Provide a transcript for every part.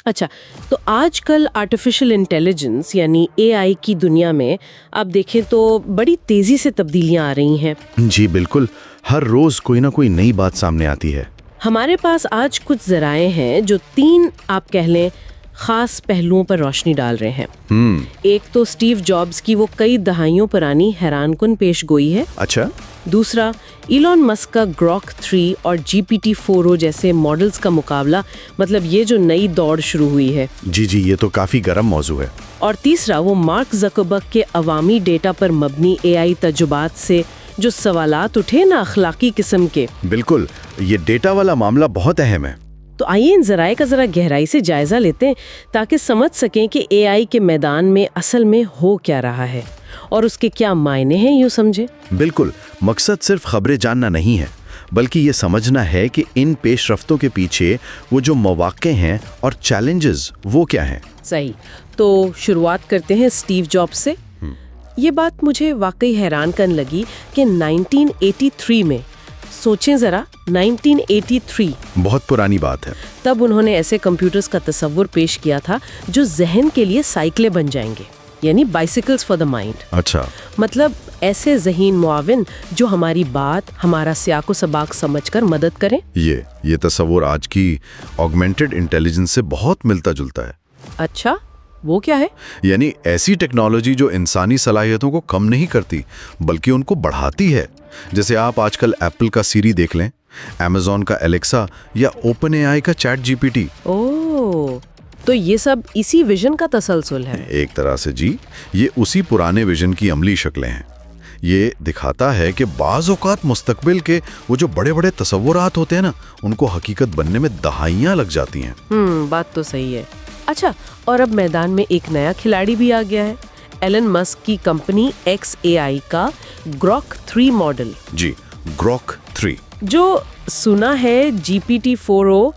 اچھا، تو آج کل آرٹیفیشل انٹیلیجنس یعنی اے آئی کی دنیا میں آپ دیکھیں تو بڑی تیزی سے تبدیلیاں آ رہی ہیں۔ جی بالکل، ہر روز کوئی نہ کوئی نئی بات سامنے آتی ہے۔ ہمارے پاس آج کچھ ذرائع ہیں جو 3 آپ کہہ لیں خاص پہلوؤں پر روشنی ڈال رہے ہیں۔ ایک تو سٹیو جابز کی وہ کئی دہائیوں پرانی حیران کن پیش گوئی ہے۔ اچھا، دوسرا ایلون مسک کا گروک 3 اور GPT-4o جیسے ماڈلز کا مقابلہ، مطلب یہ جو نئی دوڑ شروع ہوئی ہے۔ جی یہ تو کافی گرم موضوع ہے۔ اور تیسرا وہ مارک زکربرگ کے عوامی ڈیٹا پر مبنی اے آئی تجربات سے جو سوالات اٹھے نا اخلاقی قسم کے۔ بالکل، یہ ڈیٹا والا معاملہ بہت اہم ہے۔ تو آئیے ان ذرائع کا ذرا گہرائی سے جائزہ لیتے ہیں تاکہ سمجھ سکیں کہ اے آئی کے میدان میں اصل میں ہو کیا رہا ہے اور اس کے کیا معنی ہیں، یوں سمجھے۔ بالکل، مقصد صرف خبریں جاننا نہیں ہے، بلکہ یہ سمجھنا ہے کہ ان پیش رفتوں کے پیچھے وہ جو مواقع ہیں اور چیلنجز وہ کیا ہیں۔ صحیح، تو شروعات کرتے ہیں سٹیو جابز سے۔ یہ بات مجھے واقعی حیران کن لگی کہ 1983 میں، سوچیں ذرا، 1983 بہت پرانی بات ہے۔ تب انہوں نے ایسے کمپیوٹرز کا تصور پیش کیا تھا جو ذہن کے لیے سائیکلیں بن جائیں گے، یعنی بائسیکلز فار دا مائنڈ۔ اچھا، مطلب ایسے ذہین معاون جو ہماری بات، ہمارا سیاق و سباق سمجھ کر مدد کریں۔ یہ تصور آج کی آگمنٹڈ انٹیلیجنس سے بہت ملتا جلتا ہے۔ اچھا، وہ کیا ہے؟ یعنی ایسی ٹیکنالوجی جو انسانی صلاحیتوں کو کم نہیں کرتی بلکہ ان کو بڑھاتی ہے۔ جیسے آپ آج کل ایپل کا سیری دیکھ لیں، امیزون کا الیکسا یا اوپن اے آئی کا چیٹ جی پی ٹی۔ اوہ، تو یہ سب اسی ویژن کا تسلسل ہے۔ ایک طرح سے جی، یہ اسی پرانے ویژن کی عملی شکلیں ہیں۔ یہ دکھاتا ہے کہ بعض اوقات مستقبل کے وہ جو بڑے بڑے تصورات ہوتے ہیں نا، ان کو حقیقت بننے میں دہائیاں لگ جاتی ہیں۔ بات تو صحیح ہے۔ اچھا، اور اب میدان میں ایک نیا کھلاڑی بھی آ گیا ہے، ایلن مسک کی کمپنی ایکس اے آئی کا گروک 3 ماڈل۔ جی، گروک 3 جو سنا ہے GPT-4o،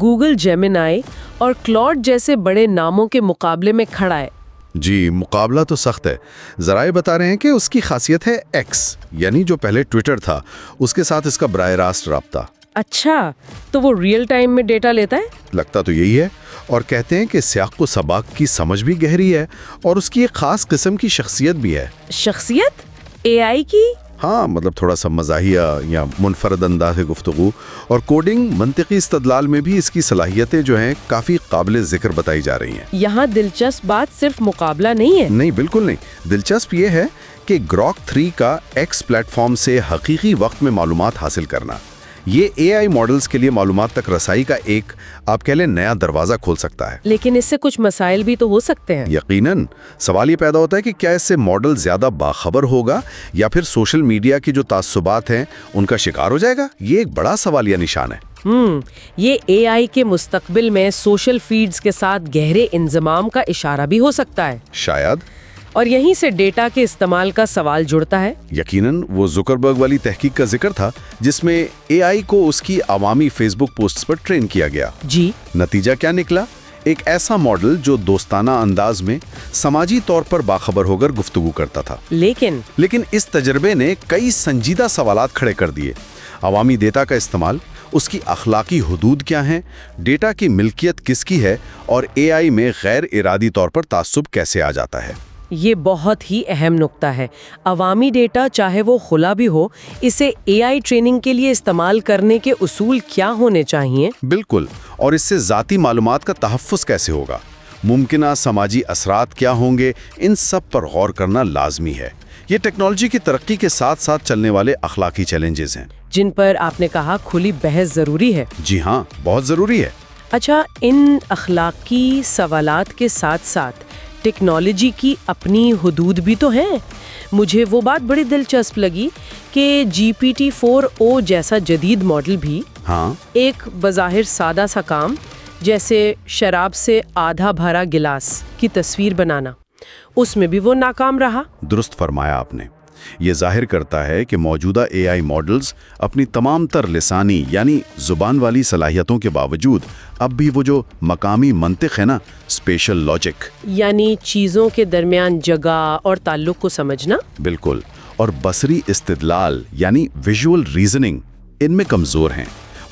گوگل جیمینائی اور کلاؤڈ جیسے بڑے ناموں کے مقابلے میں کھڑا ہے۔ جی، مقابلہ تو سخت ہے۔ ذرائع بتا رہے ہیں کہ اس کی خاصیت ہے ایکس، یعنی جو پہلے ٹویٹر تھا اس کے ساتھ اس کا براہ راست رابطہ۔ اچھا، تو وہ ریئل ٹائم میں ڈیٹا لیتا ہے؟ لگتا تو یہی ہے، اور کہتے ہیں کہ سیاق و سباق کی سمجھ بھی گہری ہے اور اس کی ایک خاص قسم کی شخصیت بھی ہے۔ شخصیت اے آئی کی؟ ہاں، مطلب تھوڑا سا مزاحیہ یا منفرد انداز گفتگو اور کوڈنگ، منطقی استدلال میں بھی اس کی صلاحیتیں جو ہیں کافی قابل ذکر بتائی جا رہی ہیں۔ یہاں دلچسپ بات صرف مقابلہ نہیں ہے۔ نہیں، بالکل نہیں۔ دلچسپ یہ ہے کہ گروک 3 کا ایکس پلیٹ فارم سے حقیقی وقت میں معلومات حاصل کرنا، یہ اے آئی ماڈلز کے لیے معلومات تک رسائی کا ایک، آپ کہہ لیں، نیا دروازہ کھول سکتا ہے۔ لیکن اس سے کچھ مسائل بھی تو ہو سکتے ہیں۔ یقیناً، سوال یہ پیدا ہوتا ہے کہ کیا اس سے ماڈل زیادہ باخبر ہوگا یا پھر سوشل میڈیا کی جو تعصبات ہیں ان کا شکار ہو جائے گا؟ یہ ایک بڑا سوالیہ نشان ہے۔ یہ اے آئی کے مستقبل میں سوشل فیڈز کے ساتھ گہرے انضمام کا اشارہ بھی ہو سکتا ہے شاید، اور یہیں سے ڈیٹا کے استعمال کا سوال جڑتا ہے۔ یقیناً، وہ زکربرگ والی تحقیق کا ذکر تھا جس میں اے آئی کو اس کی عوامی فیس بک پوسٹس پر ٹرین کیا گیا۔ جی، نتیجہ کیا نکلا؟ ایک ایسا ماڈل جو دوستانہ انداز میں سماجی طور پر باخبر ہو کر گفتگو کرتا تھا۔ لیکن اس تجربے نے کئی سنجیدہ سوالات کھڑے کر دیے۔ عوامی ڈیٹا کا استعمال، اس کی اخلاقی حدود کیا ہیں، ڈیٹا کی ملکیت کس کی ہے، اور اے آئی میں غیر ارادی طور پر تعصب کیسے آ جاتا ہے۔ یہ بہت ہی اہم نکتہ ہے۔ عوامی ڈیٹا چاہے وہ کھلا بھی ہو، اسے اے آئی ٹریننگ کے لیے استعمال کرنے کے اصول کیا ہونے چاہیے؟ بالکل، اور اس سے ذاتی معلومات کا تحفظ کیسے ہوگا، ممکنہ سماجی اثرات کیا ہوں گے، ان سب پر غور کرنا لازمی ہے۔ یہ ٹیکنالوجی کی ترقی کے ساتھ ساتھ چلنے والے اخلاقی چیلنجز ہیں جن پر آپ نے کہا کھلی بحث ضروری ہے۔ جی ہاں، بہت ضروری ہے۔ اچھا، ان اخلاقی سوالات کے ساتھ ساتھ ٹیکنالوجی کی اپنی حدود بھی تو ہیں۔ مجھے وہ بات بڑی دلچسپ لگی کہ GPT-4o جیسا جدید ماڈل بھی ایک بظاہر سادہ سا کام، جیسے شراب سے آدھا بھرا گلاس کی تصویر بنانا، اس میں بھی وہ ناکام رہا۔ درست فرمایا آپ نے۔ یہ ظاہر کرتا ہے کہ موجودہ اے آئی ماڈلز اپنی تمام تر لسانی یعنی زبان والی صلاحیتوں کے باوجود اب بھی وہ جو مقامی منطق ہے نا، اسپیشل لاجک، یعنی چیزوں کے درمیان جگہ اور تعلق کو سمجھنا، بالکل، اور بصری استدلال یعنی ویژول ریزننگ، ان میں کمزور ہیں۔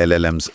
LLMs